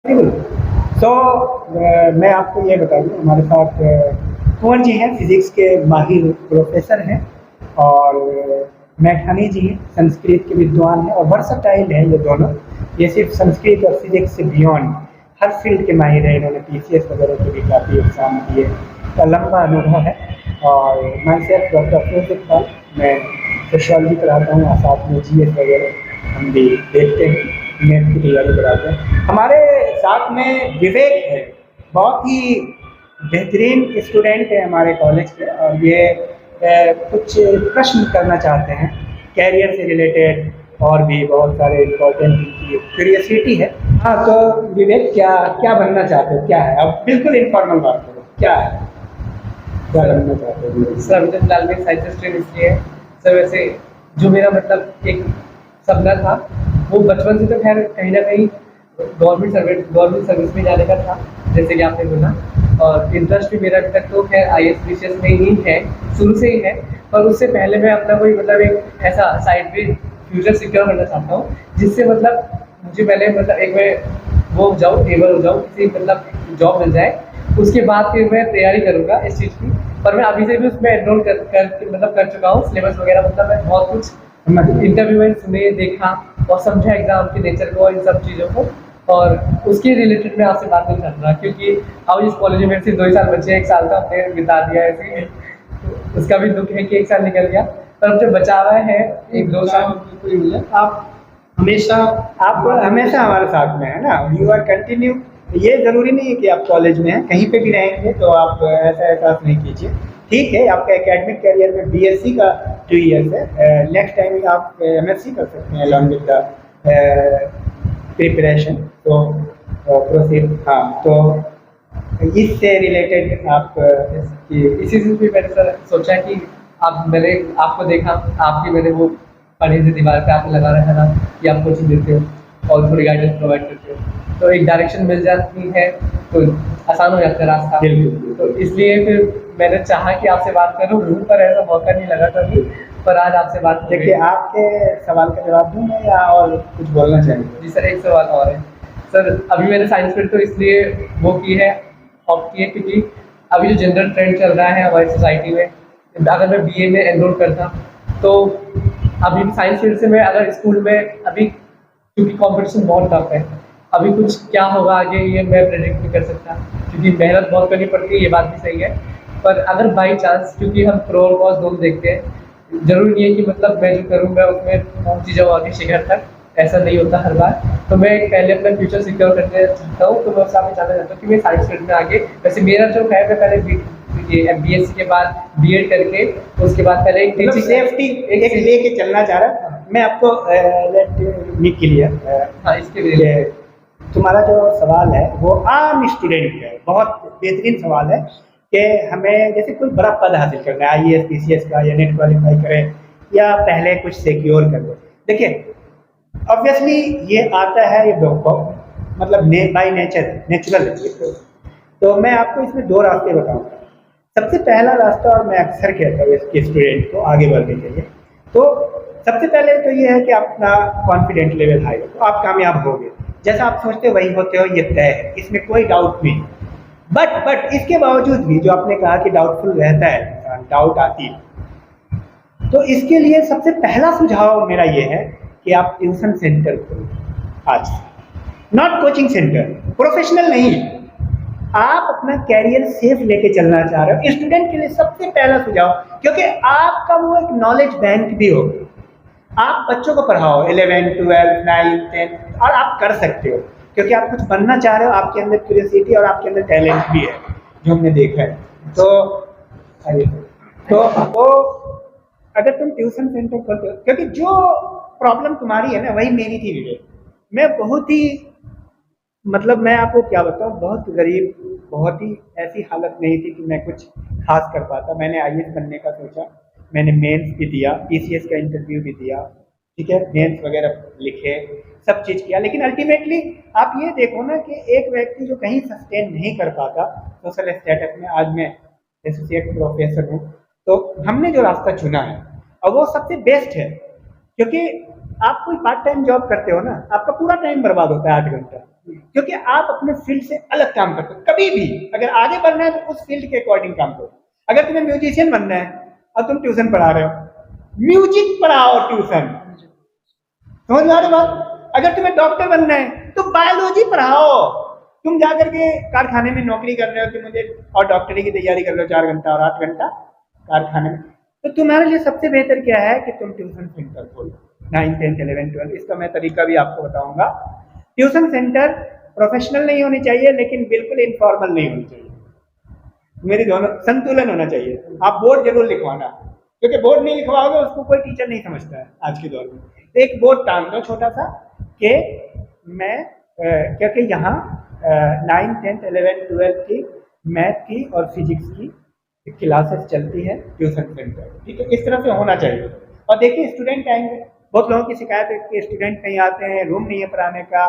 बिल्कुल। सो मैं आपको ये बता दूँ, हमारे साथ कुंवर जी हैं, फिजिक्स के माहिर प्रोफेसर हैं, और मैठानी जी हैं, संस्कृत के विद्वान हैं और वर्सटाइल हैं ये दोनों। ये सिर्फ संस्कृत और फिजिक्स से बियॉन्ड हर फील्ड के माहिर हैं। इन्होंने पीसीएस वगैरह के भी काफ़ी एग्जाम दिए, का लंबा अनुभव है। और my self doctor Afroz Iqbal, मैं सोशियोलॉजी पढ़ाता हूँ और साथ में जीएस वगैरह हम भी देखते हैं, नेट की तैयारी कराते हैं। हमारे साथ में विवेक है, बहुत ही बेहतरीन स्टूडेंट है हमारे कॉलेज के, और ये कुछ प्रश्न करना चाहते हैं कैरियर से रिलेटेड, और भी बहुत सारे इम्पोर्टेंट इनकी क्यूरियोसिटी है। हाँ, तो विवेक क्या क्या बनना चाहते हो, क्या है? अब बिल्कुल इनफॉर्मल बात करो, क्या है, क्या बनना चाहते हो? सर अभी तो फिलहाल में साइंस स्ट्रीम इसलिए है सर। वैसे जो मेरा मतलब एक सपना था वो बचपन से तो खैर कहीं ना कहीं गवर्नमेंट सर्विस में जाने का था, जैसे कि आपने बोला। और इंटरेस्ट भी मेरा अभी तक तो खैर आईएएस विशेष में ही है, शुरू से ही है। पर उससे पहले मैं अपना कोई मतलब एक ऐसा साइड में फ्यूचर सिक्योर करना चाहता हूँ, जिससे मतलब मुझे पहले मतलब एक मैं वो हो जाऊँ, एबल हो जाऊँ, किसी मतलब जॉब मिल जाए। उसके बाद फिर मैं तैयारी करूँगा इस चीज़ की। पर मैं अभी से भी उसमें एनरोल मतलब कर चुका हूँ सिलेबस वगैरह, मतलब मैं बहुत कुछ इंटरव्यू में सुने, देखा और समझा एग्जाम के नेचर को और इन सब चीज़ों को। और उसके रिलेटेड मैं आपसे बात नहीं कर रहा, क्योंकि अब इस कॉलेज में सिर्फ 2 ही साल बचे हैं, 1 साल का हमने बिता दिया है ऐसे ही। तो उसका भी दुख है कि 1 साल निकल गया, पर अब जो बचा हुआ है 1-2 साल। आप हमेशा आप हमेशा हमारे साथ में है ना, यू आर कंटिन्यू। ये ज़रूरी नहीं है कि आप कॉलेज में हैं, कहीं पे भी रहेंगे तो आप ऐसा एहसास नहीं कीजिए। ठीक है, आपका एकेडमिक करियर में बीएससी का 2 इयर्स है, नेक्स्ट टाइम आप एमएससी कर सकते हैं अलॉन्ग विद द प्रिपरेशन। तो प्रोसीड। हाँ, तो इससे रिलेटेड आप इसी से भी मैंने सर सोचा कि आप मैंने आपको देखा, आपकी मैंने वो पढ़ी थी दीवार पे आपने लगा रखा था कि आप कोचिंग देते हो और थोड़ी गाइडेंस प्रोवाइड करते हो, तो एक डायरेक्शन मिल जाती है तो आसान हो जाता है रास्ता। बिल्कुल। तो इसलिए फिर मैंने चाहा कि आपसे बात करूँ, पर ऐसा मौका नहीं लगा कभी। पर आज आपसे बात हो गई। देखिए, आपके सवाल का जवाब दूँ मैं, या और कुछ बोलना चाहेंगे? जी सर, एक सवाल और है सर। अभी मैंने साइंस फील्ड तो इसलिए वो की है, ऑप्ट की है, क्योंकि अभी जो जनरल ट्रेंड चल रहा है हमारी सोसाइटी में, अगर मैं बीए में एनरोल करता तो अभी साइंस फील्ड से मैं अगर स्कूल में अभी, क्योंकि कंपटीशन बहुत टफ है, अभी कुछ क्या होगा आगे ये मैं प्रेडिक्ट नहीं कर सकता, क्योंकि मेहनत बहुत करनी पड़ती है, ये बात भी सही है। पर अगर बाई चांस, क्योंकि हम प्रो और कॉन्स दोनों देखते हैं, ज़रूरी नहीं है कि मतलब मैं जो करूँ मैं उसमें पहुँच जाऊँ आगे शिखर तक, ऐसा नहीं होता हर बार। तो मैं पहले अपना फ्यूचर सिक्योर करना चाहता हूँ, तो मैं उस आपसे जानना चाहता हूँ कि मैं साइंस फील्ड में आगे, वैसे मेरा जो है मैं पहले ये बीएससी के बाद बीएड करके उसके बाद पहले एक मतलब टीचिंग सेफ्टी एक लेके चलना चाह रहा है। मैं आपको लेट मी क्लियर, हाँ इसके लिए तुम्हारा जो सवाल है वो आम स्टूडेंट है, बहुत बेहतरीन सवाल है कि हमें जैसे कोई बड़ा पद हासिल करना है, आईएएस पीसीएस का, या नेट क्वालिफाई करें, या पहले कुछ सिक्योर कर लो। देखिए, ऑब्वियसली ये आता है, ये मतलब बाई नेचर नेचुरल है ये तो मैं आपको इसमें 2 रास्ते बताऊंगा। सबसे पहला रास्ता, और मैं अक्सर कहता हूँ इसके स्टूडेंट को आगे बढ़ने के लिए, तो सबसे पहले तो ये है कि आप अपना कॉन्फिडेंट लेवल हाई रखो, आप कामयाब होगे। जैसा आप सोचते हो वही होते हो, ये तय है, इसमें कोई डाउट नहीं। बट इसके बावजूद भी जो आपने कहा कि डाउटफुल रहता है, डाउट आती है, तो इसके लिए सबसे पहला सुझाव मेरा ये है कि आप ट्यूशन सेंटर खोलो आज से। नॉट कोचिंग सेंटर, प्रोफेशनल नहीं। आप अपना कैरियर सेफ लेके चलना चाह रहे हो, स्टूडेंट के लिए सबसे पहला सुझाव, क्योंकि आपका वो एक नॉलेज बैंक भी हो। आप बच्चों को पढ़ाओ 11, 12, 9, 10, और आप कर सकते हो, क्योंकि आप कुछ बनना चाह रहे हो, आपके अंदर क्यूरियोसिटी और आपके अंदर टैलेंट भी है, जो हमने देखा है। तो तो अगर तुम ट्यूशन सेंटर खोलते हो, क्योंकि जो प्रॉब्लम तुम्हारी है ना वही मेरी थी विवेक। मैं बहुत ही, मतलब मैं आपको क्या बताऊं, बहुत गरीब, बहुत ही ऐसी हालत नहीं थी कि मैं कुछ खास कर पाता। मैंने आईएएस बनने का सोचा, मैंने मेंस भी दिया, पीसीएस का इंटरव्यू भी दिया, ठीक है, मेंस वगैरह लिखे, सब चीज़ किया, लेकिन अल्टीमेटली आप ये देखो ना कि एक व्यक्ति जो कहीं सस्टेन नहीं कर पाता सोशल स्टेटस में, आज मैं एसोसिएट प्रोफेसर हूँ, तो हमने जो रास्ता चुना है और वो सबसे बेस्ट है, क्योंकि आप कोई पार्ट टाइम जॉब करते हो ना, आपका पूरा टाइम बर्बाद होता है 8 घंटा, क्योंकि आप अपने फील्ड से अलग काम करते हो। कभी भी अगर आगे बढ़ना है तो उस फील्ड के अकॉर्डिंग काम करो। अगर तुम्हें म्यूजिशियन बनना है और तुम ट्यूशन पढ़ा रहे हो, म्यूजिक पढ़ाओ ट्यूशन, समझ में आ रही बात? अगर तुम्हें डॉक्टर बनना है तो बायोलॉजी पढ़ाओ। तुम जाकर के कारखाने में नौकरी कर रहे हो कि मुझे और डॉक्टरी की तैयारी कर लो 4 घंटा और 8 घंटा कारखाने में, तो तुम्हारे लिए सबसे बेहतर क्या है कि तुम ट्यूशन सेंटर खोलो। 9, 10, 11, 12 इसका मैं तरीका भी आपको बताऊंगा। ट्यूशन सेंटर प्रोफेशनल नहीं होनी चाहिए, लेकिन बिल्कुल इनफॉर्मल नहीं होनी चाहिए। मेरी दोनों संतुलन होना चाहिए। आप बोर्ड जरूर लिखवाना, क्योंकि बोर्ड नहीं लिखवाओगे उसको कोई टीचर नहीं समझता है आज के दौर में। एक बोर्ड टांग दो छोटा सा कि मैं क्योंकि यहाँ 9, 10, 11, 12 की मैथ की और फिजिक्स की क्लासेस चलती है ट्यूशन सेंटर, ठीक है, इस तरह से होना चाहिए। और देखिए स्टूडेंट आएंगे, बहुत लोगों की शिकायत है कि स्टूडेंट नहीं आते हैं, रूम नहीं है पढ़ाने का,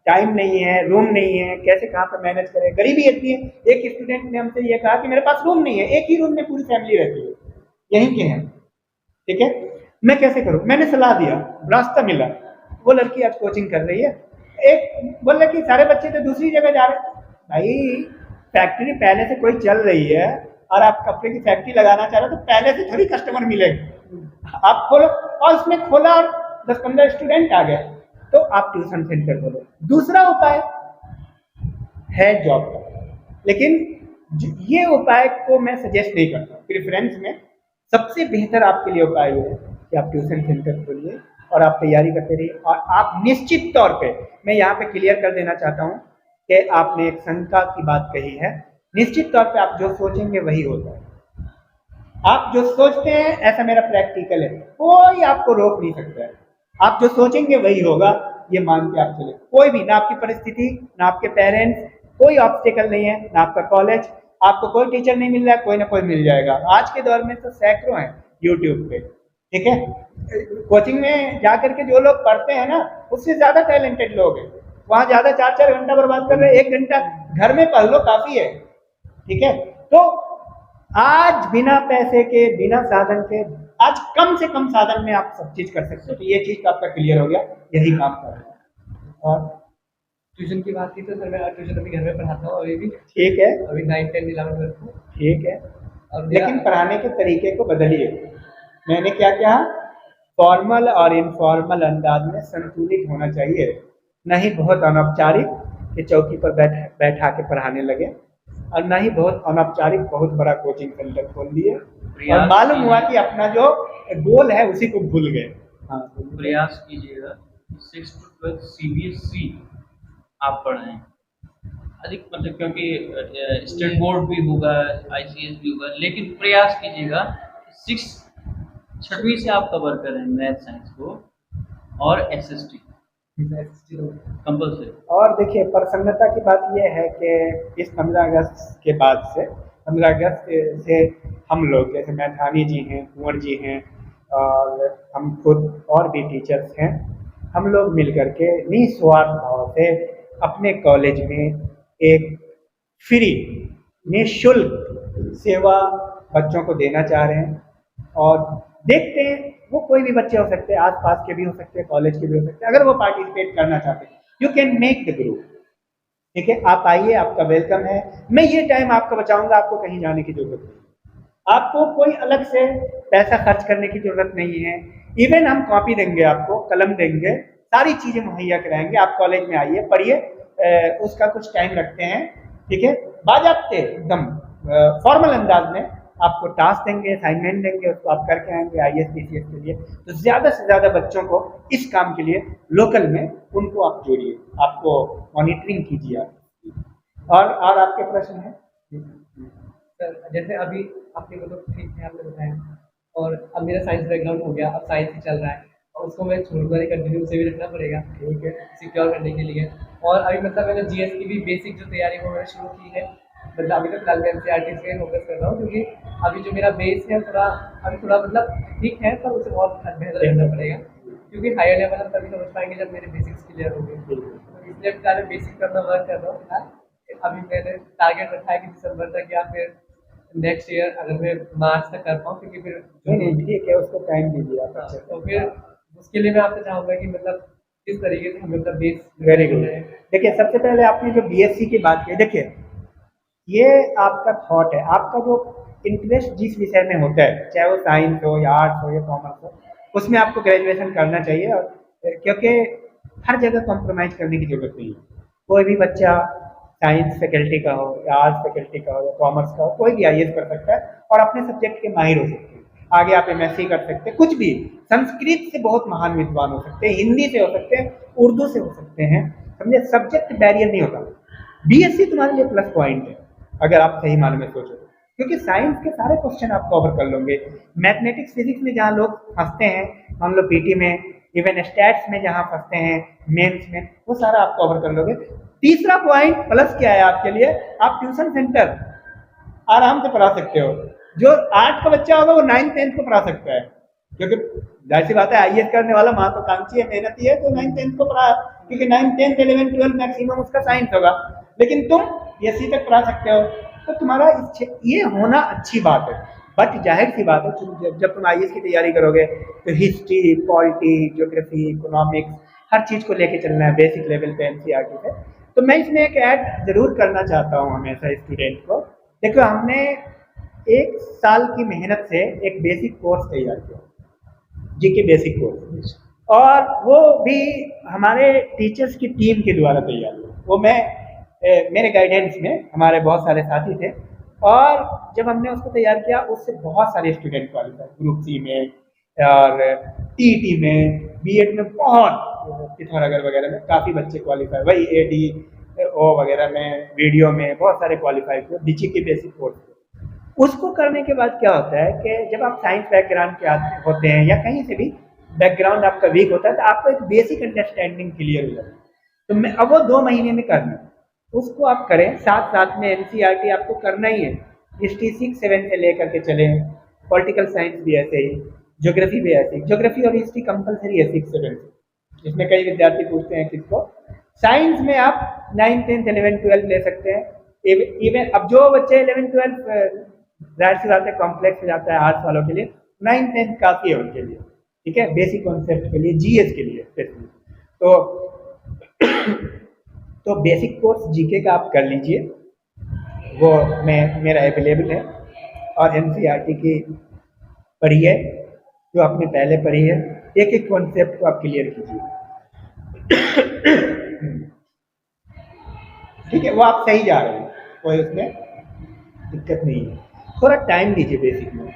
टाइम नहीं है, रूम नहीं है, कैसे कहाँ पर मैनेज करें, गरीबी इतनी है। एक स्टूडेंट ने हमसे ये कहा कि मेरे पास रूम नहीं है, एक ही रूम में पूरी फैमिली रहती है, यहीं के हैं, ठीक है, मैं कैसे करूं? मैंने सलाह दिया, रास्ता मिला, वो लड़की आज कोचिंग कर रही है। एक बोल रहा कि सारे बच्चे तो दूसरी जगह जा रहे हैं। भाई फैक्ट्री पहले से कोई चल रही है और आप कपड़े की फैक्ट्री लगाना चाह रहे हो तो पहले से थोड़ी कस्टमर मिलेगा। आप खोलो, और उसमें खोला और 10-15 स्टूडेंट आ गए तो आप ट्यूशन सेंटर खोलो। दूसरा उपाय है जॉब का, लेकिन ये उपाय को मैं सजेस्ट नहीं करता। प्रेफरेंस में सबसे बेहतर आपके लिए उपाय है कि आप ट्यूशन सेंटर खोलिए और आप तैयारी करते रहिए। और आप निश्चित तौर पे, मैं यहाँ पे क्लियर कर देना चाहता हूँ कि आपने एक शंका की बात कही है, निश्चित तौर पे आप जो सोचेंगे वही होता है। आप जो सोचते हैं ऐसा मेरा प्रैक्टिकल है, कोई आपको रोक नहीं सकता है। आप जो सोचेंगे वही होगा, ये मान के आप चले। कोई भी, ना आपकी परिस्थिति, ना आपके पेरेंट्स, कोई ऑब्स्टेकल नहीं है, ना आपका कॉलेज, आपको कोई टीचर नहीं मिल रहा है, कोई ना कोई मिल जाएगा। आज के दौर में तो सैकड़ों हैं यूट्यूब पे, ठीक है। कोचिंग में जाकर के जो लोग पढ़ते हैं ना, उससे ज्यादा टैलेंटेड लोग हैं। वहां ज्यादा 4-4 घंटा बर्बाद कर रहे हैं, 1 घंटा घर में पढ़ लो काफी है, ठीक है। तो आज बिना पैसे के, बिना साधन के, आज कम से कम साधन में आप सब चीज कर सकते हो। तो ये चीज आपका क्लियर हो गया, यही काम कर रहा है। और ट्यूशन की बात की तो सर मैं ट्यूशन अभी घर में पढ़ाता हूँ अभी भी, ठीक है, अभी 9, 10, 11 ट्वेल्थ को। ठीक है, और लेकिन पढ़ाने के तरीके को बदलिए। मैंने क्या कहा? फॉर्मल और इनफॉर्मल अंदाज में संतुलित होना चाहिए, नहीं बहुत अनौपचारिक कि चौकी पर बैठा के पढ़ाने लगे, और ना ही बहुत अनौपचारिक बहुत बड़ा कोचिंग सेंटर खोल दिए और मालूम हुआ कि अपना जो गोल है उसी को भूल गए। हाँ, प्रयास कीजिएगा 6 to 12 CBSE आप पढ़ाएं अधिक, मतलब क्योंकि स्टेट बोर्ड भी होगा, ICS भी होगा, लेकिन प्रयास कीजिएगा 6वीं से आप कवर करें मैथ साइंस को और SST कंपल्सरी। और देखिए प्रसन्नता की बात यह है कि इस 15 अगस्त के बाद से, 15 अगस्त से हम लोग, जैसे मैथानी जी हैं, कुंवर जी हैं, और हम खुद और भी टीचर्स हैं, हम लोग मिलकर के निस्वार्थ भाव से अपने कॉलेज में एक फ्री निःशुल्क सेवा बच्चों को देना चाह रहे हैं। और देखते हैं, वो कोई भी बच्चे हो सकते हैं, आसपास के भी हो सकते हैं, कॉलेज के भी हो सकते हैं। अगर वो पार्टिसिपेट करना चाहते हैं, you can make the group, ठीक है। आप आइए, आपका वेलकम है। मैं ये टाइम आपका बचाऊंगा, आपको कहीं जाने की जरूरत नहीं, आपको कोई अलग से पैसा खर्च करने की जरूरत नहीं है। इवन हम कॉपी देंगे, आपको कलम देंगे, सारी चीजें मुहैया कराएंगे। आप कॉलेज में आइए, पढ़िए, उसका कुछ टाइम रखते हैं, ठीक है, बाजाबते एकदम फॉर्मल अंदाज में आपको टास्क देंगे, असाइनमेंट देंगे, उसको आप करके आएंगे IAS PCS के लिए। तो ज़्यादा से ज़्यादा बच्चों को इस काम के लिए लोकल में उनको आप जोड़िए, आपको मॉनिटरिंग कीजिए आप। और आपके प्रश्न हैं? सर जैसे अभी आपने मतलब ठीक है आपने बताया, और अब मेरा साइंस बैकग्राउंड हो गया, अब साइंस ही चल रहा है और उसको मैं छोड़ूंगा नहीं, कंटिन्यू उसे भी रखना पड़ेगा, ठीक है, सिक्योर करने के लिए। और अभी मतलब मैंने GS की भी बेसिक जो तैयारी वो मैंने शुरू की है। मतलब अभी तो फिलहाल मैं NCERT से फोकस कर रहा हूँ, क्योंकि अभी जो मेरा बेस है अभी थोड़ा मतलब ठीक है, पर उसे और बेहतर करना पड़ेगा, क्योंकि हायर लेवल हम तभी समझ पाएंगे जब मेरे बेसिक्स क्लियर हो गए। तो इसलिए फिलहाल बेसिक करना वर्क कर रहा हूँ फिलहाल। अभी मैंने टारगेट रखा है कि दिसंबर तक या फिर नेक्स्ट ईयर अगर मैं मार्च तक कर पाऊँ, क्योंकि फिर नहीं ठीक है, उसको टाइम दीजिए आप। तो फिर उसके लिए मैं आपसे चाहूँगा कि मतलब किस तरीके से हमें मतलब बेस वेरी गुड। देखिए सबसे पहले आपने जो बीएससी की बात की, देखिए ये आपका थॉट है, आपका जो इंटरेस्ट जिस विषय में होता है, चाहे वो साइंस हो या आर्ट्स हो या कॉमर्स हो, उसमें आपको ग्रेजुएशन करना चाहिए। और क्योंकि हर जगह कॉम्प्रोमाइज़ करने की ज़रूरत नहीं है। कोई भी बच्चा साइंस फैकल्टी का हो या आर्ट्स फैकल्टी का हो या कॉमर्स का हो, कोई भी आईएएस कर सकता है और अपने सब्जेक्ट के माहिर हो सकते हैं। आगे आप एमएससी कर सकते हैं, कुछ भी, संस्कृत से बहुत महान विद्वान हो सकते हैं, हिंदी से हो सकते हैं, उर्दू से हो सकते हैं, समझे, सब्जेक्ट बैरियर नहीं होता। बीएससी तुम्हारे लिए प्लस पॉइंट है अगर आप सही मायने में सोचो तो, क्योंकि साइंस के सारे क्वेश्चन आप कवर कर लोगे। मैथमेटिक्स फिजिक्स में जहाँ लोग फंसते हैं, मान लो पीटी में, इवन स्टैट्स में जहाँ फंसते हैं, मेंस में, वो सारा आप कवर कर लोगे। तीसरा पॉइंट प्लस क्या है आपके लिए, आप ट्यूशन सेंटर आराम से पढ़ा सकते हो। जो 8 का बच्चा होगा वो 9th 10th को पढ़ा सकता है, क्योंकि जाहिर सी बात है आईएएस करने वाला महत्वाकांक्षी है, मेहनती है, तो 9th 10th को पढ़ा, क्योंकि 9th 10th 11th 12th maximum उसका साइंस होगा, लेकिन तुम बीएससी तक पढ़ा सकते हो। तो तुम्हारा ये होना अच्छी बात है। बट जाहिर सी बात है जब तुम आईएएस की तैयारी करोगे तो हिस्ट्री, पॉलिटी, ज्योग्राफी, इकोनॉमिक्स, हर चीज़ को लेके चलना है बेसिक लेवल पे एनसीईआरटी से। तो मैं इसमें एक ऐड जरूर करना चाहता हूँ हमेशा स्टूडेंट को। देखो हमने 1 साल की मेहनत से एक बेसिक कोर्स तैयार किया, जीके बेसिक कोर्स, और वो भी हमारे टीचर्स की टीम के द्वारा तैयार हुआ। वो मेरे गाइडेंस में हमारे बहुत सारे साथी थे, और जब हमने उसको तैयार किया उससे बहुत सारे स्टूडेंट क्वालिफाई, ग्रुप सी में और टीईटी में, बीएड में, बहुत पिथौरागढ़ वगैरह में काफ़ी बच्चे क्वालिफाई, वही एडी ओ वगैरह में, वीडियो में बहुत सारे क्वालिफाई हुए डीची के बेसिक कोर्स। उसको करने के बाद क्या होता है कि जब आप साइंस बैकग्राउंड के आते होते हैं या कहीं से भी बैकग्राउंड आपका वीक होता है, तो आपको एक बेसिक अंडरस्टैंडिंग क्लियर हो जाती है। तो मैं अब वो 2 महीने में करना, उसको आप करें, साथ साथ में एनसीईआरटी आपको करना ही है। हिस्ट्री 6-7 से लेकर के चले, पॉलिटिकल साइंस भी ऐसे ही, ज्योग्राफी भी ऐसे ही। ज्योग्राफी और हिस्ट्री कंपलसरी है 6-7 से। इसमें कई विद्यार्थी पूछते हैं किसको, साइंस में आप 9th 10th 11th 12th ले सकते हैं। इवन अब जो बच्चे 11th 12th जाहिर सी बात है कॉम्प्लेक्स हो जाता है आर्ट्स वालों के लिए, 9th 10th काफ़ी है उनके लिए, ठीक है, बेसिक कॉन्सेप्ट के लिए, जीएस के लिए। तो बेसिक कोर्स जीके का आप कर लीजिए, वो मेरा अवेलेबल है। और एनसीईआरटी की पढ़िए, जो आपने पहले पढ़ी है, एक एक कॉन्सेप्ट को आप क्लियर कीजिए। ठीक है, वो आप सही जा रहे हैं, कोई उसमें दिक्कत नहीं है। थोड़ा टाइम दीजिए बेसिक में,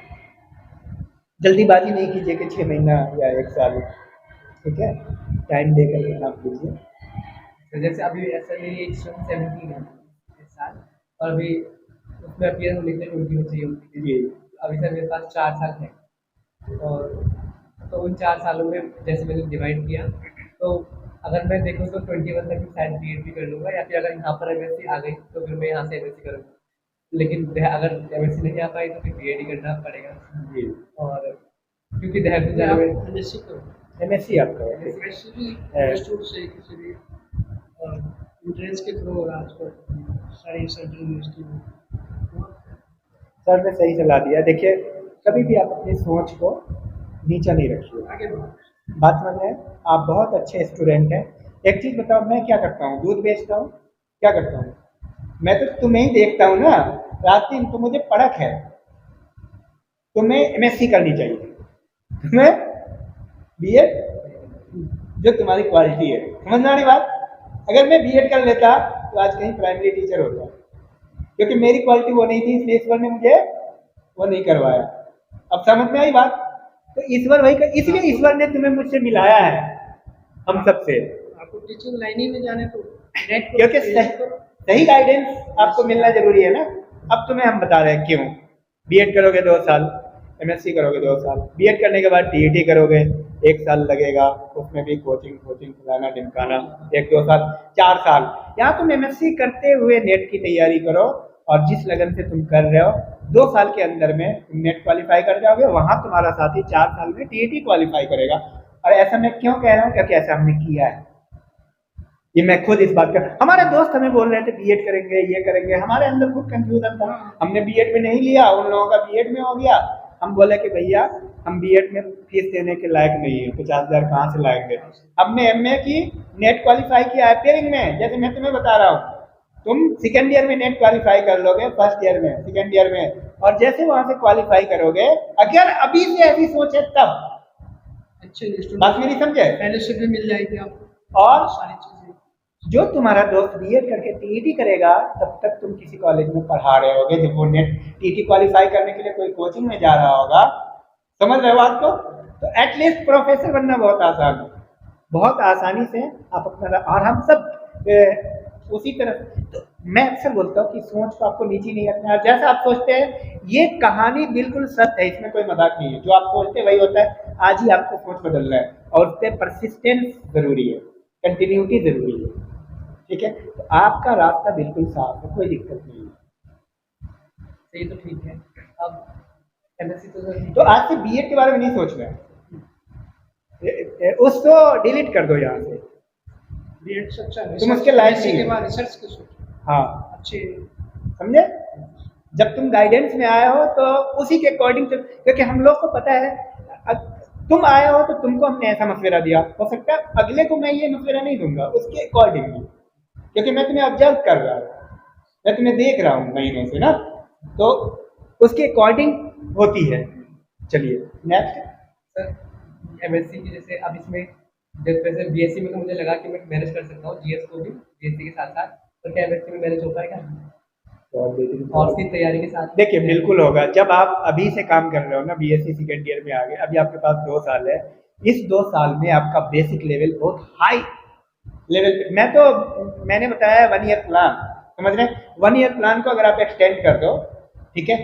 जल्दीबाजी नहीं कीजिए कि 6 महीना या 1 साल, ठीक है, टाइम दे करके काम कीजिए। तो जैसे अभी ऐसा मेरी एज 17 है इस साल, और अभी उसमें अपीयर होने के लिए 20 में चाहिए होती जी। अभी सर मेरे पास 4 साल है, और तो उन 4 सालों में जैसे मैंने डिवाइड किया, तो अगर मैं देखूँ तो 21 तक शायद बीएड भी कर लूँगा, या फिर अगर यहाँ पर एमएससी आ गई तो फिर मैं यहाँ से एमएससी करूँगा। लेकिन अगर एमएससी नहीं आ पाई तो फिर बीएड ही करना पड़ेगा जी। और क्योंकि देहरादून जाने में एमएससी करो, एमएससी आपका है। इंस्टीट्यूट से किसी भी एंट्रेंस के थ्रू होगा आजकल सारी सेंट्रल यूनिवर्सिटी में। सर ने सही सलाह दिया। देखिए कभी भी आप अपनी सोच को नीचा नहीं रखिए, आगे बढ़ो। बात समझ रहे हैं, आप बहुत अच्छे स्टूडेंट हैं। एक चीज़ बताओ, मैं क्या करता हूँ, दूध बेचता हूँ, क्या करता हूँ, मैं तो तुम्हें ही देखता हूँ ना, रात दिन तो मुझे परख है, तुम्हें एमएससी करनी चाहिए, तुम्हें बीएड, जो तुम्हारी क्वालिटी है, समझना वाली बात। अगर मैं बीएड कर लेता तो आज कहीं प्राइमरी टीचर होता, क्योंकि मेरी क्वालिटी वो नहीं थी, इसलिए ईश्वर ने मुझे वो नहीं करवाया। अब समझ में आई बात। तो ईश्वर भाई का, इसलिए ईश्वर ने तुम्हें मुझसे मिलाया है, हम सबसे। आपको टीचिंग लाइन ही में जाने तो क्योंकि सही गाइडेंस आपको मिलना जरूरी है ना। अब तुम्हें हम बता रहे हैं क्यों। बीएड करोगे 2 साल, एमएससी करोगे 2 साल, बीएड करने के बाद टीईटी करोगे 1 साल लगेगा, उसमें भी कोचिंग फलाना ढिमकाना 1-2 साल, 4 साल। यहाँ तुम एमएससी करते हुए नेट की तैयारी करो, और जिस लगन से तुम कर रहे हो 2 साल के अंदर में तुम नेट क्वालिफाई कर जाओगे, वहाँ तुम्हारा साथी 4 साल में टीईटी क्वालिफाई करेगा। और ऐसा मैं क्यों कह रहा हूँ, क्योंकि ऐसा हमने किया है। ये मैं खुद इस बात का, हमारे दोस्त हमें बोल रहे थे बीएड करेंगे, ये करेंगे, हमारे अंदर खुद कंफ्यूजन था, हमने बीएड में नहीं लिया, उन लोगों का बीएड में हो गया। हम बोले कि भैया हम बीएड में फीस देने के लायक नहीं है, 50,000 कहाँ से लाएंगे। हमने एमए की, नेट क्वालिफाई किया अपेयरिंग में, जैसे मैं तुम्हें बता रहा हूँ, तुम सेकेंड ईयर में नेट क्वालिफाई कर लोगे, फर्स्ट ईयर में, सेकेंड ईयर में, और जैसे वहां से क्वालिफाई करोगे, अगर अभी से ऐसी सोच है तब, अच्छे बात मेरी समझे, फेलोशिप भी मिल जाएगी आपको और सारी चीजें। जो तुम्हारा दोस्त बीएड करके टीईटी करेगा तब तक तुम किसी कॉलेज में पढ़ा रहे होगे, जब वो नेट टीईटी क्वालिफाई करने के लिए कोई कोचिंग में जा रहा होगा, समझ रहे हो बात को। तो एटलीस्ट प्रोफेसर बनना बहुत आसान है, बहुत आसानी से आप अपना, और हम सब उसी तरह। तो मैं अक्सर बोलता हूँ कि सोच को आपको नीचे नहीं रखना है, जैसा आप सोचते हैं ये कहानी बिल्कुल सत्य है, इसमें कोई मजाक नहीं है, जो आप सोचते हैं वही होता है। आज ही आपको सोच बदलना है, और उस पर परसिस्टेंस जरूरी है, कंटिन्यूटी जरूरी है, ठीक है। तो आपका रास्ता बिल्कुल साफ है, कोई दिक्कत नहीं है। सही, तो ठीक है। अब एमएससी तो आज से बीएड के बारे में नहीं सोचना है, उसको डिलीट कर दो यहाँ से, बीएड से अच्छा तुम उसके लायक नहीं के हो। बाद रिसर्च के सोचो। हाँ, अच्छे समझे। जब तुम गाइडेंस में आए हो तो उसी के अकॉर्डिंग, क्योंकि हम लोग को पता है तुम आए हो तो तुमको हमने ऐसा मशवरा दिया, हो सकता है अगले को मैं ये मशवरा नहीं दूंगा उसके अकॉर्डिंगली, क्योंकि मैं तुम्हें ऑब्जर्व कर रहा हूँ, मैं तुम्हें देख रहा हूँ महीनों से ना, तो उसके अकॉर्डिंग होती है। चलिए नेक्स्ट। सर एमएससी की जैसे अब इसमें जैसे बीएससी में तो मुझे लगा कि मैं मैनेज कर सकता हूँ जीएस को भी बीएससी के साथ साथ, तो क्या एमएससी में मैनेज हो पाएगा और उसकी तैयारी के साथ? देखिए बिल्कुल होगा, जब आप अभी से काम कर रहे हो ना, बीएससी सेकेंड ईयर में आ गए, अभी आपके पास 2 साल है, इस 2 साल में आपका बेसिक लेवल बहुत हाई लेवल पे, मैंने बताया 1 ईयर प्लान, समझ रहे हैं। 1 ईयर प्लान को अगर आप एक्सटेंड कर दो, ठीक है,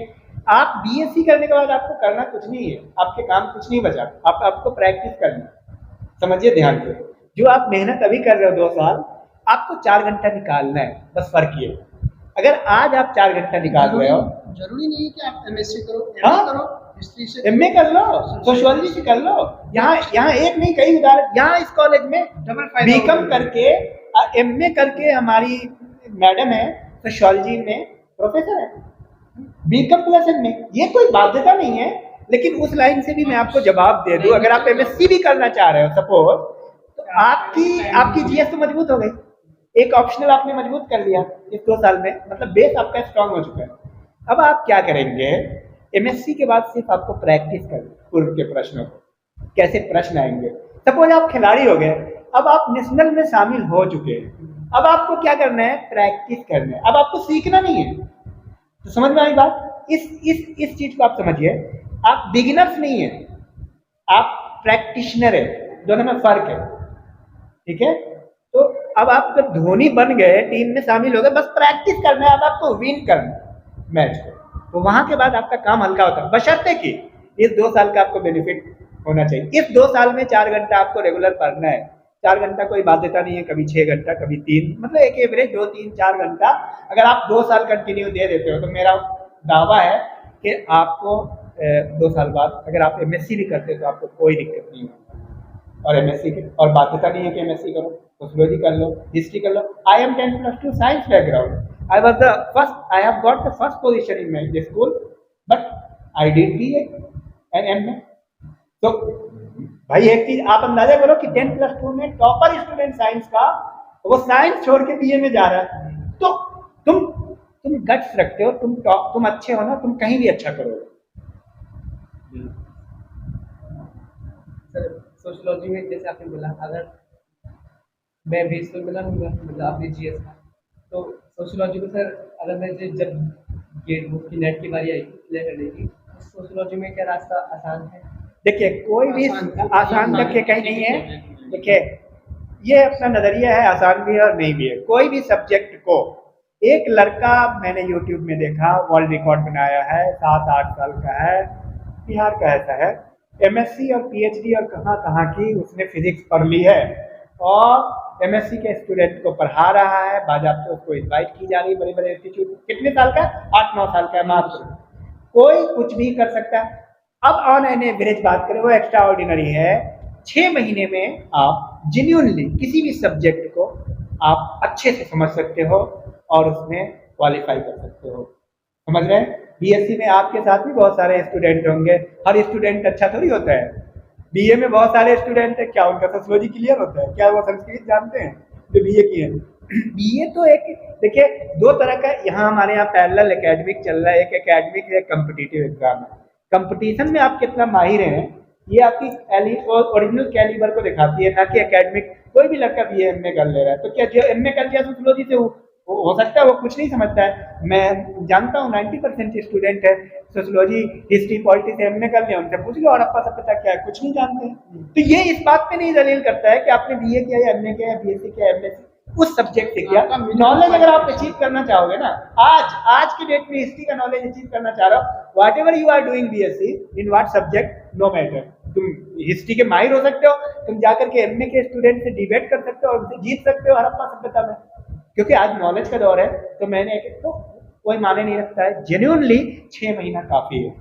आप बीएससी करने के बाद आपको करना कुछ नहीं है, आपके काम कुछ नहीं बचा, आपको प्रैक्टिस करना, समझिए ध्यान से। जो आप मेहनत अभी कर रहे हो 2 साल, आपको 4 घंटा निकालना है, बस फर्क ये। अगर आज आप 4 घंटा निकाल रहे हो, जरूरी नहीं है कि आप एमएससी करो, हाँ? करो, हिस्ट्री से एमए कर लो, सोशियोलॉजी से कर लो, यहाँ एक नहीं कई उदाहरण, यहाँ इस कॉलेज में डबल फायदा बीकॉम करके एमए करके हमारी मैडम है सोशियोलॉजी में प्रोफेसर है, बीकॉम प्लस एमए, ये कोई बाध्यता नहीं है, लेकिन उस लाइन से भी मैं आपको जवाब दे दूं, अगर आप एमएससी भी करना चाह रहे हो सपोज, तो आपकी जीएस तो मजबूत हो गई, एक ऑप्शनल आपने मजबूत कर लिया इस 2 साल में, मतलब बेस आपका स्ट्रांग हो चुका है। अब आप क्या करेंगे, एमएससी के बाद सिर्फ आपको प्रैक्टिस करनी पूर्व के प्रश्नों को, कैसे प्रश्न आएंगे। सपोज आप खिलाड़ी हो गए, अब आप नेशनल में शामिल हो चुके हैं, अब आपको क्या करना है, प्रैक्टिस करना है, अब आपको सीखना नहीं है। तो समझ में आई बात, इस चीज को आप समझिए, आप बिगिनर्स नहीं है, आप प्रैक्टिशनर है, दोनों में फर्क है, ठीक है। तो अब आप जब धोनी बन गए, टीम में शामिल हो गए, बस प्रैक्टिस करना है, अब आपको विन करना है मैच को, तो वहां के बाद आपका काम हल्का होता है, बशर्ते कि इस 2 साल का आपको बेनिफिट होना चाहिए। इस 2 साल में 4 घंटा आपको रेगुलर पढ़ना है, 4 घंटा कोई बाध्यता नहीं है, कभी 6 घंटा, कभी 3, मतलब एक एवरेज 2, 3, 4 घंटा अगर आप 2 साल कंटिन्यू दे देते हो, तो मेरा दावा है कि आपको 2 साल बाद अगर आप एमएससी भी करते हो तो आपको कोई दिक्कत नहीं होगी। और एमएससी की और बाध्यता नहीं है कि एमएससी करो, सोशियोलॉजी कर लो, हिस्ट्री कर लो। I am 10+2 science background, I was the first, I have got the first position in my school, but I did BA and MA. तो भाई एक चीज आप अंदाजा करो कि 10+2 में टॉपर स्टूडेंट साइंस का, वो साइंस छोड़ के बीए में जा रहा है, तो तुम गट्स रखते हो, तुम अच्छे हो ना, तुम कहीं भी अच्छा करोगे। सर सोशियोलॉजी में जैसे आपने बोला, अगर मैं भी इसमें मिला हूँ, मतलब आपने जीएस का, तो सोशियोलॉजी को सर अगर मैं जब गेट की नेट की बारी आई क्लियर करने की, सोशियोलॉजी में क्या रास्ता आसान है? देखिए कोई भी आसान तक के कहीं नहीं है, देखिए ये अपना नजरिया है, आसान भी है और नहीं भी है। कोई भी सब्जेक्ट को, एक लड़का मैंने यूट्यूब में देखा, वर्ल्ड रिकॉर्ड बनाया है, 7-8 साल का है, बिहार का ऐसा है, एमएससी और पीएचडी और कहाँ की उसने फिजिक्स पढ़ ली है, और एमएससी के स्टूडेंट को पढ़ा रहा है, बाजाबते उसको इन्वाइट की जा रही है बड़े बड़े इंस्टीट्यूट। कितने साल का? 8-9 साल का मात्र। कोई कुछ भी कर सकता है। अब ऑन एन एवरेज बात करें, वो एक्स्ट्रा ऑर्डिनरी है, 6 महीने में आप जेन्युइनली किसी भी सब्जेक्ट को आप अच्छे से समझ सकते हो और उसमें क्वालिफाई कर सकते हो। समझ रहे हैं? बीएससी में आपके साथ भी बहुत सारे स्टूडेंट होंगे, हर स्टूडेंट अच्छा थोड़ी होता है। बीए में बहुत सारे स्टूडेंट है, क्या उनका सोशियोलॉजी क्लियर होता है? क्या वो संस्कृत जानते हैं जो बीए किए हैं? बीए तो एक, देखिए दो तरह का यहाँ हमारे यहाँ पैरेलल एकेडमिक चल रहा है, एक एकेडमिक है, कम्पिटिटिव एग्जाम है। कंपटीशन में आप कितना माहिर हैं ये आपकी ओरिजिनल कैलिबर को दिखाती है, ना कि एकेडमिक। कोई भी लड़का बीए एमए कर ले रहा है, तो क्या जो एमए कर लिया सोशियोलॉजी से हो सकता है वो कुछ नहीं समझता है। मैं जानता हूँ 90% स्टूडेंट है सोशियोलॉजी, हिस्ट्री, पॉलिटिक्स एमए कर लिया, उनसे पूछ लो हड़प्पा सभ्यता क्या है, कुछ नहीं जानते हैं। तो ये इस बात पे नहीं दलील करता है कि आपने बीए किया या एमए किया या बीएससी किया एमएससी उस सब्जेक्ट से किया। नॉलेज अगर आप अचीव करना चाहोगे ना, आज की डेट में हिस्ट्री का नॉलेज अचीव करना चाह रहा हो, whatever you are doing BSc in what subject, no matter, तुम हिस्ट्री के माहिर हो सकते हो, तुम जाकर के एमए के स्टूडेंट से डिबेट कर सकते हो और उनसे जीत सकते हो हड़प्पा सभ्यता में, क्योंकि आज नॉलेज का दौर है। तो मैंने तो कोई माने नहीं रखता है, जेन्युइनली 6 महीना काफी है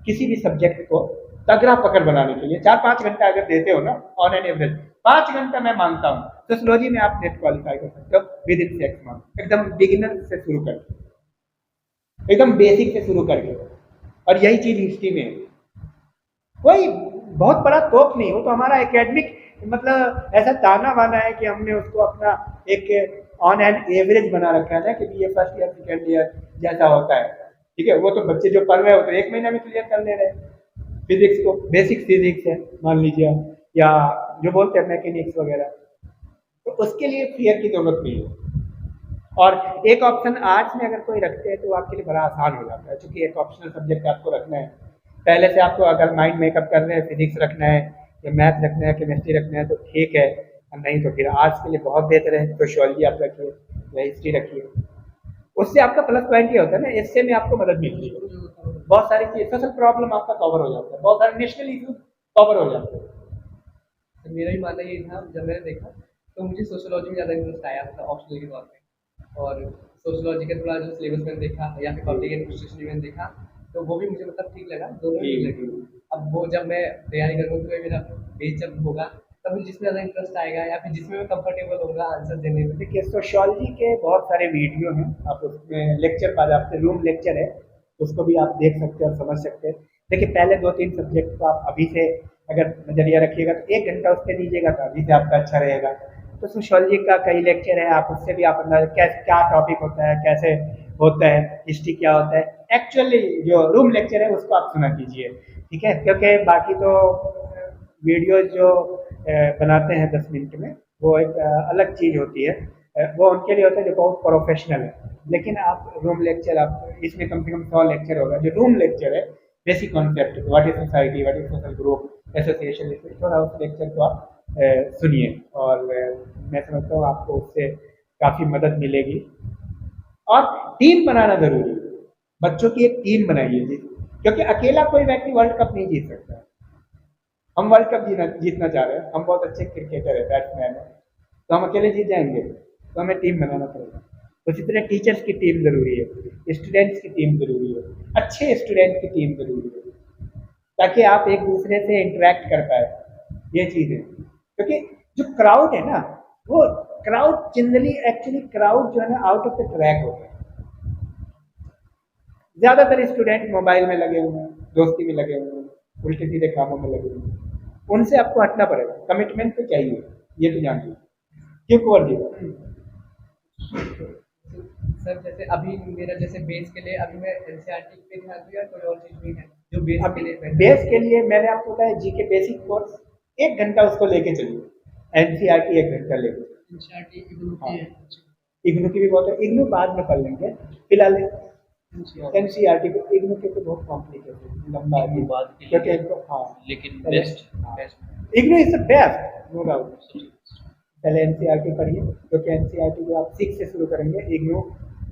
किसी भी सब्जेक्ट को तगड़ा पकड़ बनाने के लिए। 4-5 घंटा अगर देते हो ना ऑन एन एवरेज, 5 घंटा मैं मानता हूँ सोशियोलॉजी में आप नेट क्वालिफाई कर सकते हो विद इन 6 मंथ, एकदम बिगिनर से शुरू करके, एकदम बेसिक से शुरू करके। और यही चीज हिस्ट्री में है, कोई बहुत बड़ा तोप नहीं हो तो हमारा एकेडमिक मतलब ऐसा ताना बाना है कि हमने उसको अपना एक ऑन एन एवरेज बना रखा है ना कि ये फर्स्ट ईयर सेकेंड ईयर जैसा होता है। ठीक है, वो तो बच्चे जो पढ़ रहे हो तो 1 महीना में क्लियर कर ले रहे हैं फिजिक्स को, बेसिक फिजिक्स है मान लीजिए, या जो बोलते हैं मैकेनिक्स वगैरह, तो उसके लिए फियर की जरूरत नहीं है। और एक ऑप्शन आर्ट्स में अगर कोई रखते हैं तो आपके लिए बड़ा आसान हो जाता है, क्योंकि एक ऑप्शनल सब्जेक्ट आपको रखना है पहले से। आपको अगर माइंड मेकअप कर रहे हैं, फिजिक्स रखना है या मैथ रखना है, केमिस्ट्री रखना है तो ठीक है, और नहीं तो फिर आर्ट्स के लिए बहुत बेहतर है, सोशियोलॉजी आप रखिए या हिस्ट्री रखिए। उससे आपका प्लस पॉइंट ये होता है ना, इससे में आपको मदद मिलती है, बहुत सारी चीज, सोशल प्रॉब्लम आपका कवर हो जाता है, बहुत सारे नेशनल इशू कवर हो जाते हैं। तो मेरा भी मानना ये था, जब मैंने देखा तो मुझे सोशियोलॉजी में ज़्यादा इंटरेस्ट आया था ऑप्शनल के तौर पे, और सोशियोलॉजी का थोड़ा जो सिलेबस मैंने देखा या फिर पब्लिक एडमिनिस्ट्रेशन मैंने देखा तो वो भी मुझे मतलब ठीक लगा, दोनों ठीक लगे। अब वो जब मैं तैयारी करूँगा तो मेरा बेस जब होगा तब मुझे जिसमें ज़्यादा इंटरेस्ट आएगा या फिर जिसमें मैं कंफर्टेबल होगा आंसर देने में। देखिए सोशियोलॉजी के बहुत सारे वीडियो हैं, आप उसमें लेक्चर पा जाते हैं, रूम लेक्चर है, उसको भी आप देख सकते हैं और समझ सकते हैं। देखिए पहले 2-3 सब्जेक्ट को आप अभी से अगर नजरिया रखिएगा तो 1 घंटा उस पर दीजिएगा तो अभी से आपका अच्छा रहेगा। तो सोशियोलॉजी का कई लेक्चर है, आप उससे भी आप अंदाजा कैसे क्या टॉपिक होता है, कैसे होता है, हिस्ट्री क्या होता है, एक्चुअली जो रूम लेक्चर है उसको आप सुना कीजिए, ठीक है। क्योंकि बाकी तो वीडियो जो बनाते हैं 10 मिनट में वो एक अलग चीज़ होती है, वो उनके लिए होता है जो बहुत प्रोफेशनल है। लेकिन आप रूम लेक्चर, आप इसमें कम से कम 100 लेक्चर होगा। जो रूम लेक्चर है basic concept, what is society, what is social group, association, थोड़ा उस लेक्चर को आप सुनिए और मैं समझता हूँ आपको उससे काफ़ी मदद मिलेगी। और टीम बनाना जरूरी है, बच्चों की एक टीम बनाइए जी, क्योंकि अकेला कोई व्यक्ति वर्ल्ड कप नहीं जीत सकता। हम वर्ल्ड कप जीतना चाह रहे हैं, हम बहुत अच्छे क्रिकेटर है, बैट्समैन है, तो हम अकेले जीत जाएंगे? तो हमें टीम बनाना पड़ेगा। उसी तरह टीचर्स की टीम जरूरी है, स्टूडेंट्स की टीम जरूरी है, अच्छे स्टूडेंट की टीम जरूरी है, ताकि आप एक दूसरे से इंटरेक्ट कर पाए। ये चीज़ है, क्योंकि जो क्राउड है ना, वो क्राउड जनरली एक्चुअली क्राउड जो है ना आउट ऑफ द ट्रैक होता है। ज़्यादातर स्टूडेंट मोबाइल में लगे हुए हैं, दोस्ती में लगे हुए हैं, उल्टे सीधे कामों में लगे हुए हैं, उनसे आपको हटना पड़ेगा। कमिटमेंट तो चाहिए, ये तो जान लीजिए। क्यों कुंवर जी? सर जैसे अभी मेरा जैसे बेस के लिए अभी मैं एनसीईआरटी पे ध्यान दूं या कोई और चीज भी है जो बेस के लिए? बेस के लिए मैंने आपको बताया जीके बेसिक कोर्स 1 घंटा उसको लेके चलिए, एनसीईआरटी 1 घंटा लेके। एनसीईआरटी इग्नू की है, इग्नू की भी बहुत है, इग्नू बाद में पढ़ लेंगे, फिलहाल एनसीईआरटी को। इग्नू के तो बहुत कॉम्प्लिकेटेड लंबा है बाद के क्योंकि लिए, हाँ लेकिन best IGNOU is the best, no doubt. पहले एनसीईआरटी पढ़िए, क्योंकि एनसीईआरटी जो आप 6 से शुरू करेंगे, इग्नू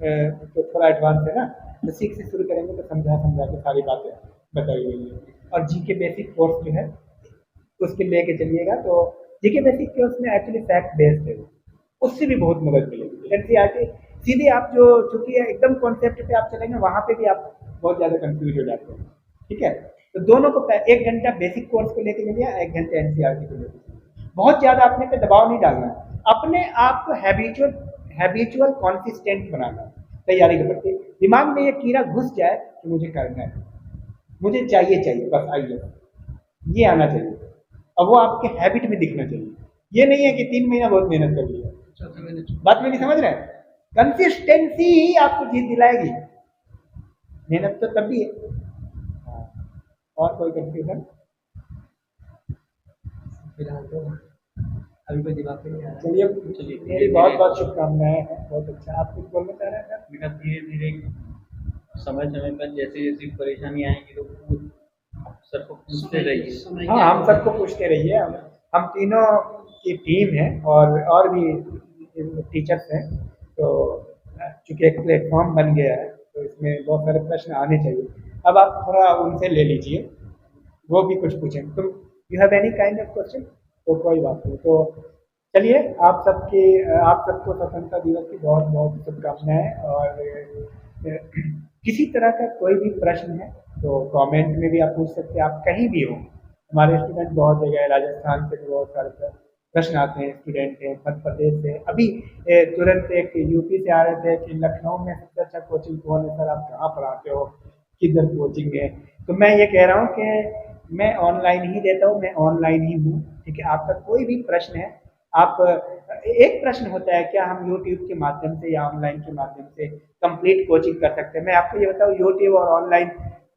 तो थोड़ा एडवांस है ना, तो 6 से शुरू करेंगे तो समझा के सारी बातें बताई गई है। और जीके बेसिक कोर्स जो है उसके लेके चलिएगा, तो जीके बेसिक कोर्स में एक्चुअली फैक्ट बेस्ड है, उससे भी बहुत मदद मिलेगी। एनसीईआरटी सीधे आप जो चूंकि एकदम कॉन्सेप्ट पे आप चलेंगे, वहाँ पे भी आप बहुत ज़्यादा कंफ्यूज हो जाते हैं, ठीक है। तो दोनों को 1 घंटा बेसिक कोर्स को लेके चलिए, 1 घंटे एनसीईआरटी को लेके चलिए। बहुत ज़्यादा अपने पे दबाव नहीं डालना है, अपने आप को हैबिचुअल कॉन्सिस्टेंट बनाना है तैयारी के प्रति। दिमाग में ये कीड़ा घुस जाए कि मुझे करना है, मुझे चाहिए बस आइए, ये आना चाहिए। अब वो आपके हैबिट में दिखना चाहिए। ये नहीं है कि 3 महीना बहुत मेहनत कर लिया, चौथे महीने बात मेरी समझ रहे हैं? कंसिस्टेंसी ही आपको जीत दिलाएगी, मेहनत तो तब भी है। हाँ, और कोई कंफ्यूजन? फिलहाल तो अभी कोई दिमाग में नहीं आ रहा। चलिए, मेरी बहुत बहुत शुभकामनाएं हैं, बहुत अच्छा। आप कुछ बोलना चाह रहे हैं सर? बेटा धीरे धीरे समय समय पर जैसे जैसी परेशानी आएंगी तो सर को पूछते रहिए। हाँ, हम सबको पूछते रहिए। हम तीनों की टीम है और भी टीचर्स हैं, तो चूंकि एक प्लेटफॉर्म बन गया है तो इसमें बहुत सारे प्रश्न आने चाहिए। अब आप थोड़ा उनसे ले लीजिए, वो भी कुछ पूछें। तुम you have any kind of question? तो कोई बात नहीं। तो चलिए, आप सबको स्वतंत्रता दिवस की बहुत बहुत शुभकामनाएं। और किसी तरह का कोई भी प्रश्न है तो कमेंट में भी आप पूछ सकते हैं, आप कहीं भी हो। हमारे स्टूडेंट बहुत जगह है, राजस्थान से भी बहुत सारे प्रश्न आते हैं, स्टूडेंट हैं मध्य प्रदेश से। अभी तुरंत एक यूपी से आ रहे थे कि लखनऊ में सबसे अच्छा कोचिंग कौन है सर, आप कहाँ पढ़ाते हो, किधर कोचिंग है? तो मैं ये कह रहा हूँ कि मैं ऑनलाइन ही देता हूँ, मैं ऑनलाइन ही हूँ, ठीक है। आपका कोई भी प्रश्न है, आप एक प्रश्न होता है क्या हम यूट्यूब के माध्यम से या ऑनलाइन के माध्यम से कंप्लीट कोचिंग कर सकते हैं? मैं आपको ये बताऊँ, यूट्यूब और ऑनलाइन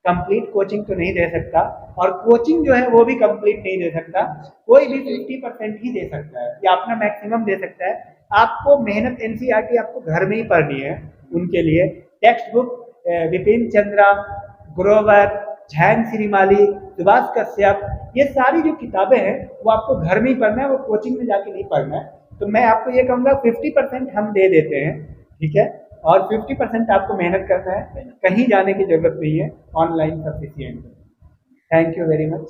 कंप्लीट कोचिंग तो नहीं दे सकता, और कोचिंग जो है वो भी कंप्लीट नहीं दे सकता। कोई भी 50% ही दे सकता है या अपना मैक्सिमम दे सकता है। आपको मेहनत एनसीईआरटी आपको घर में ही पढ़नी है। उनके लिए टेक्स्ट बुक विपिन चंद्रा, ग्रोवर, जैन श्रीमाली, सुभाष कश्यप, ये सारी जो किताबें हैं वो आपको घर में ही पढ़ना है, वो कोचिंग में जाके नहीं पढ़ना है। तो मैं आपको ये कहूँगा 50% हम दे देते हैं, ठीक है, और 50% आपको मेहनत करना है, कहीं जाने की जरूरत नहीं है, ऑनलाइन सफिशिएंट है। Thank you very much.